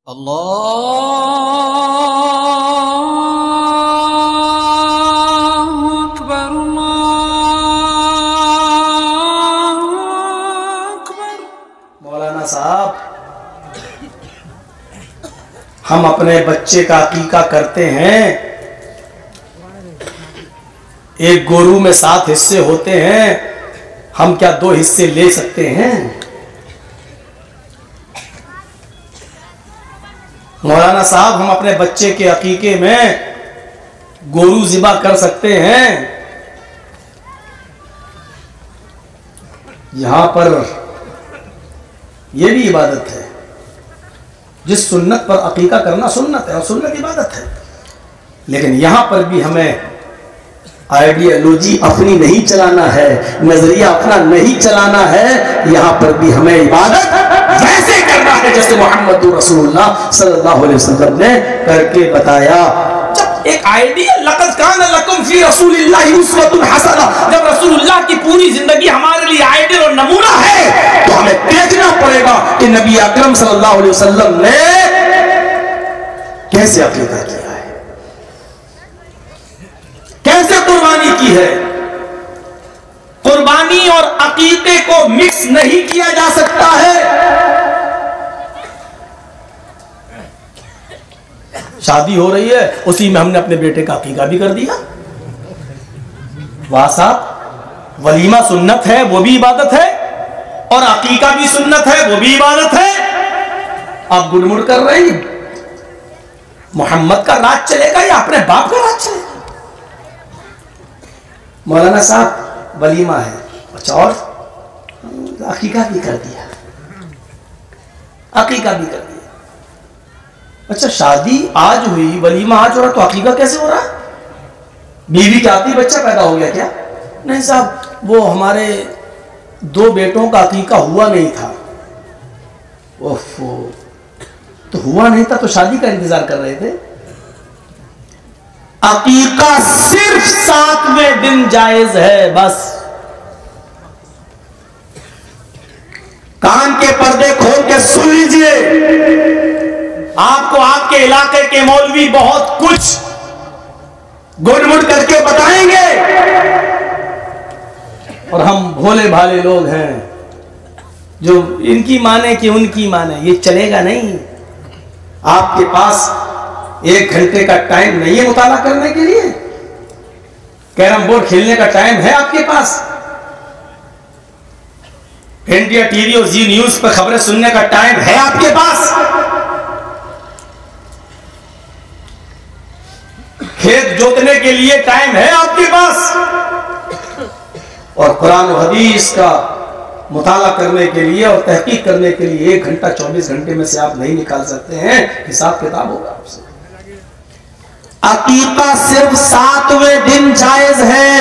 अल्लाहु अकबर अल्लाहु अकबर। मौलाना साहब, हम अपने बच्चे का अकीका करते हैं, एक गोरू में 7 हिस्से होते हैं, हम क्या 2 हिस्से ले सकते हैं? मौलाना साहब, हम अपने बच्चे के अकीके में गोरू ज़िबा कर सकते हैं? यहां पर यह भी इबादत है। जिस सुन्नत पर अकीका करना सुन्नत है और सुन्नत इबादत है, लेकिन यहां पर भी हमें आइडियोलॉजी अपनी नहीं चलाना है, नजरिया अपना नहीं चलाना है। यहां पर भी हमें इबादत वैसे करना है जैसे मोहम्मद रसूलुल्लाह सल्लल्लाहु अलैहि वसल्लम ने करके बताया। जब एक आइडिया लक़द कान लकुम फी रसूलिल्लाहि उस्वतुन हसना, जब रसूलुल्लाह की पूरी जिंदगी हमारे लिए आइडियल और नमूना है, तो हमें देखना पड़ेगा कि नबी अकरम सल्लल्लाहु अलैहि वसल्लम ने कैसे अकीदा किया है, कैसे कुर्बानी की है। कुर्बानी और अकीदे को मिक्स नहीं किया जा सकता है। शादी हो रही है, उसी में हमने अपने बेटे का अकीका भी कर दिया। वाह साहब, वलीमा सुन्नत है, वो भी इबादत है, और अकीका भी सुन्नत है, वो भी इबादत है। आप गुड़मुड़ कर रहे हैं। मोहम्मद का राज चलेगा या अपने बाप का राज चलेगा? मौलाना साहब, वलीमा है, अच्छा, और अकीका भी कर दिया, अकीका भी कर दिया। अच्छा, शादी आज हुई, वलीमा आज हो रहा, तो अकीका कैसे हो रहा है? बीवी चाहती बच्चा पैदा हो गया क्या? नहीं साहब, वो हमारे 2 बेटों का अकीका हुआ नहीं था। ओफो, तो हुआ नहीं था तो शादी का इंतजार कर रहे थे? अकीका सिर्फ 7वें दिन जायज है, बस। कान के पर्दे खोल के सुन लीजिए, आपको आपके इलाके के मौलवी बहुत कुछ गुड़मुड़ करके बताएंगे, और हम भोले भाले लोग हैं जो इनकी माने कि उनकी माने। ये चलेगा नहीं। आपके पास 1 घंटे का टाइम नहीं है मुताला करने के लिए? कैरम बोर्ड खेलने का टाइम है आपके पास? इंडिया टीवी और जी न्यूज पर खबरें सुनने का टाइम है आपके पास? खेत जोतने के लिए टाइम है आपके पास? और कुरान और हदीस का मुताला करने के लिए और तहकीक करने के लिए 1 घंटा 24 घंटे में से आप नहीं निकाल सकते हैं? हिसाब किताब होगा आपसे। अकीका सिर्फ 7वें दिन जायज है,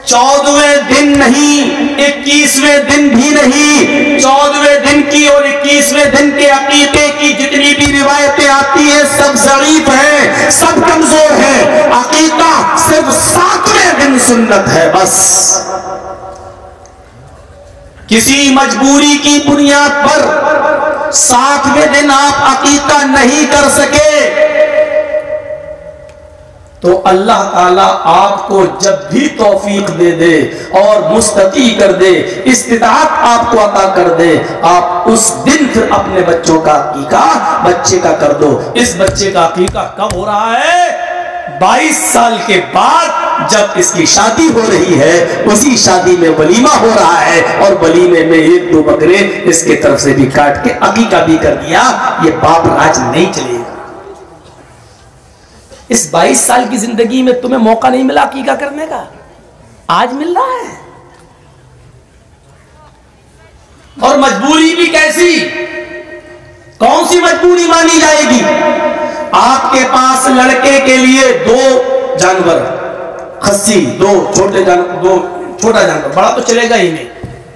14वें दिन नहीं, 21वें दिन भी नहीं। 14वें दिन की और 21वें दिन के अकीके की जितनी भी रिवायतें आती है, सब ज़ईफ है, सब कमजोर है। अकीका सिर्फ 7वें दिन सुन्नत है, बस। किसी मजबूरी की बुनियाद पर 7वें दिन आप अकीका नहीं कर सके, तो अल्लाह ताला आपको जब भी तौफीक दे दे और मुस्तती कर दे, इस्तिताअत आपको अता कर दे, आप उस दिन फिर अपने बच्चों का अकीका बच्चे का कर दो। इस बच्चे का अकीका कब हो रहा है? 22 साल के बाद जब इसकी शादी हो रही है, उसी शादी में वलीमा हो रहा है, और वलीमे में 1-2 बकरे इसके तरफ से भी काट के अकीका भी कर दिया। ये बाप राज नहीं चलेगा। इस 22 साल की जिंदगी में तुम्हें मौका नहीं मिला अकीका करने का, आज मिल रहा है। और मजबूरी भी कैसी, कौन सी मजबूरी मानी जाएगी? आपके पास लड़के के लिए 2 जानवर, खस्सी, 2 छोटे जानवर, 2 छोटा जानवर, बड़ा तो चलेगा ही नहीं।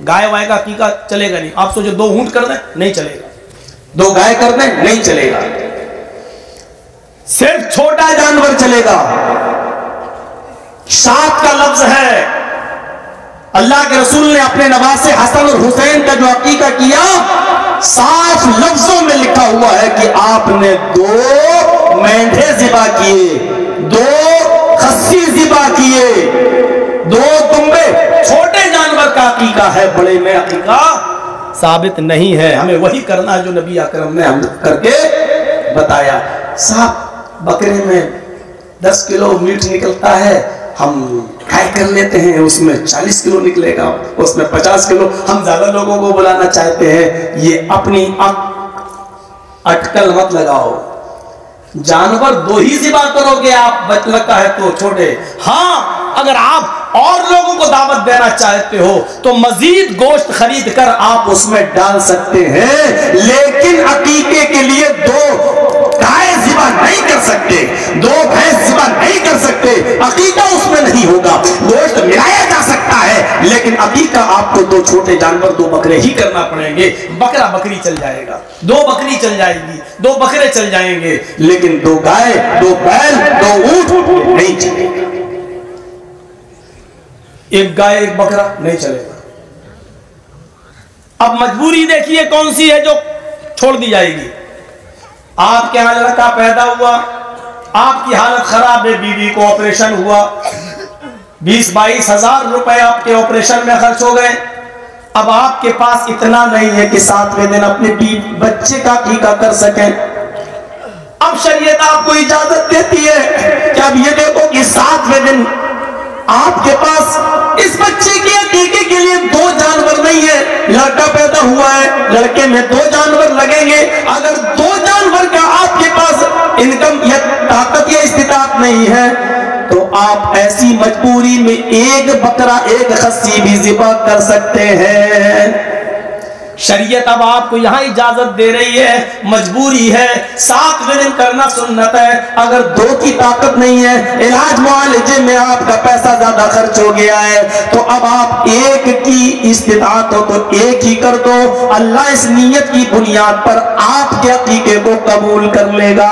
गाय वाय का अकीका चलेगा नहीं। आप सोचो 2 ऊंट कर दें, नहीं चलेगा। 2 गाय कर दें, नहीं चलेगा। सिर्फ छोटा जानवर चलेगा। 7 का लफ्ज है। अल्लाह के रसूल ने अपने नवासे हसन और हुसैन का जो अकीका किया, साफ लफ्जों में लिखा हुआ है कि आपने 2 मेंढे ज़िबा किए, 2 खस्सी ज़िबा किए, 2 दुम्बे। छोटे जानवर का अकीका है, बड़े में अकीका साबित नहीं है। हमें वही करना है जो नबी अकरम ने हम करके बताया। साहब बकरे में 10 किलो मीट निकलता है, हम ट्राई कर लेते हैं, उसमें 40 किलो निकलेगा, उसमें 50 किलो। हम ज्यादा लोगों को बुलाना चाहते हैं। ये अपनी अटकल मत लगाओ। जानवर 2 ही ज़िबा करोगे आप, बच लगता है तो छोटे। हाँ, अगर आप और लोगों को दावत देना चाहते हो तो मजीद गोश्त खरीद कर आप उसमें डाल सकते हैं, लेकिन अकीके के लिए 2 गाय ज़िबा नहीं कर सकते, 2 भैंस ज़िबा नहीं कर सकते। अकीका उसमें नहीं होगा। गोश्त मिलाया जा सकता है, लेकिन अकीका आपको 2 छोटे जानवर, 2 बकरे ही करना पड़ेंगे। बकरा बकरी चल जाएगा, 2 बकरी चल जाएगी, 2 बकरे चल जाएंगे, लेकिन 2 गाय, 2 बैल, 2 ऊंट नहीं चलेगा। 1 गाय 1 बकरा नहीं चलेगा। अब मजबूरी देखिए कौन सी है जो छोड़ दी जाएगी। आपके यहां लड़का पैदा हुआ, आपकी हालत खराब है, बीवी को ऑपरेशन हुआ, 20-22 हजार रुपए आपके ऑपरेशन में खर्च हो गए। अब आपके पास इतना नहीं है कि 7वें दिन अपने बच्चे का टीका कर सकें। अब शरीयत आपको इजाजत देती है कि अब ये देखो कि 7वें दिन आपके पास इस बच्चे के टीके के लिए 2 जानवर नहीं है। लड़का पैदा हुआ है, लड़के में 2 जानवर लगेंगे। अगर 2 जानवर का आपके पास इनकम या ताकत या इस्तिताअत नहीं है तो आप ऐसी मजबूरी में 1 बकरा 1 खस्सी भी ज़िबा कर सकते हैं। शरीयत अब आपको यहां इजाजत दे रही है, मजबूरी है, 7वें दिन करना सुन्नत है। अगर 2 की ताकत नहीं है, इलाज मुआलजे में आपका पैसा ज्यादा खर्च हो गया है, तो अब आप 1 की इस्तिताअत हो तो 1 ही कर दो। अल्लाह इस नीयत की बुनियाद पर आपके अकीके को कबूल कर लेगा।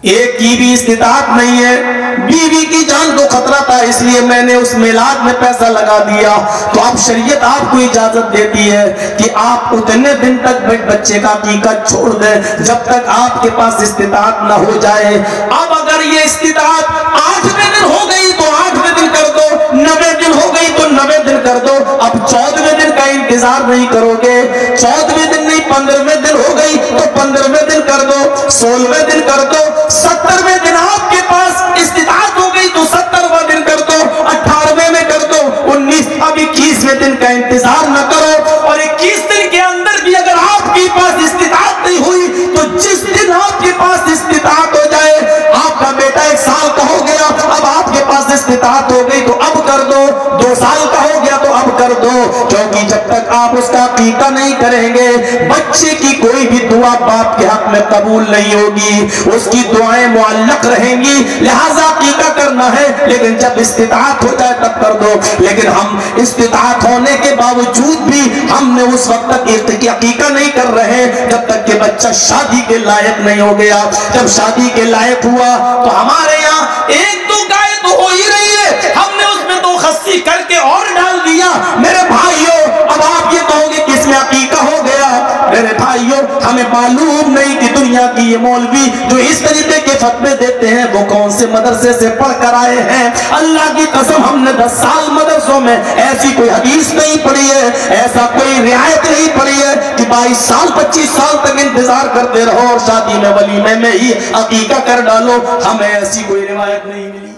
1 की भी इस्तिताअत नहीं है, बीवी की जान को खतरा था, इसलिए मैंने उस मिलाद में पैसा लगा दिया। तो अब शरीयत आपको इजाजत देती है कि आप उतने दिन तक बच्चे का टीका छोड़ दें जब तक आपके पास इस्तिताअत न हो जाए। अब अगर ये इस्तिताअत 8वें दिन हो गई तो 8वें दिन कर दो, 9वें दिन हो गई तो 9वें दिन कर दो। अब 14वें दिन का इंतजार नहीं करोगे, 14वें दिन नहीं 15वें दिन हो गई तो 15वें दिन कर दो, 16वें दिन कर दो, 70वें दिन आपके पास इस्तिताअत हो गई तो 70वां दिन कर दो, 18वें में कर दो, 19 अब 21वें दिन का इंतजार न करो। और 21 दिन के अंदर भी अगर आपके पास इस्तिताअत नहीं हुई तो जिस दिन आपके पास इस्तिताअत हो जाए, आपका बेटा 1 साल का हो गया, अब आपके पास इस्तिताअत हो गई तो अब कर दो, 2 साल का हो गया तो अब कर दो। क्योंकि जब तक आप उसका अकीका नहीं करेंगे, बच्चे की कोई भी दुआ बाप के हक में कबूल नहीं होगी, उसकी दुआएं मुअल्लक रहेंगी। लिहाजा अकीका करना है, लेकिन जब इस्तिताअत हो जाए तब कर दो। लेकिन हम इस्तिताअत होने के बावजूद भी हमने उस वक्त तक अकीका नहीं कर रहे जब तक कि बच्चा शादी के लायक नहीं हो गया। जब शादी के लायक हुआ तो हमारे यहाँ 1-2 गाय तो हो ही रही है, हमने उसमें 2 खस्सी करके और डाल दिया। मेरे भाइयों, अब आप ये कहोगे कि इसमें अकीका हो गया। मेरे भाइयों, हमें मालूम नहीं कि दुनिया की ये मौलवी जो इस तरीके के फतवे देते हैं वो कौन से मदरसे से पढ़ कर आए हैं। अल्लाह की कसम, हमने 10 साल मदरसों में ऐसी कोई हदीस नहीं पढ़ी है, ऐसा कोई रियायत नहीं पढ़ी है कि 22 साल 25 साल तक इंतजार करते रहो और शादी में वलीमे में ही अकीका कर डालो। हमें ऐसी कोई रिवायत नहीं मिली।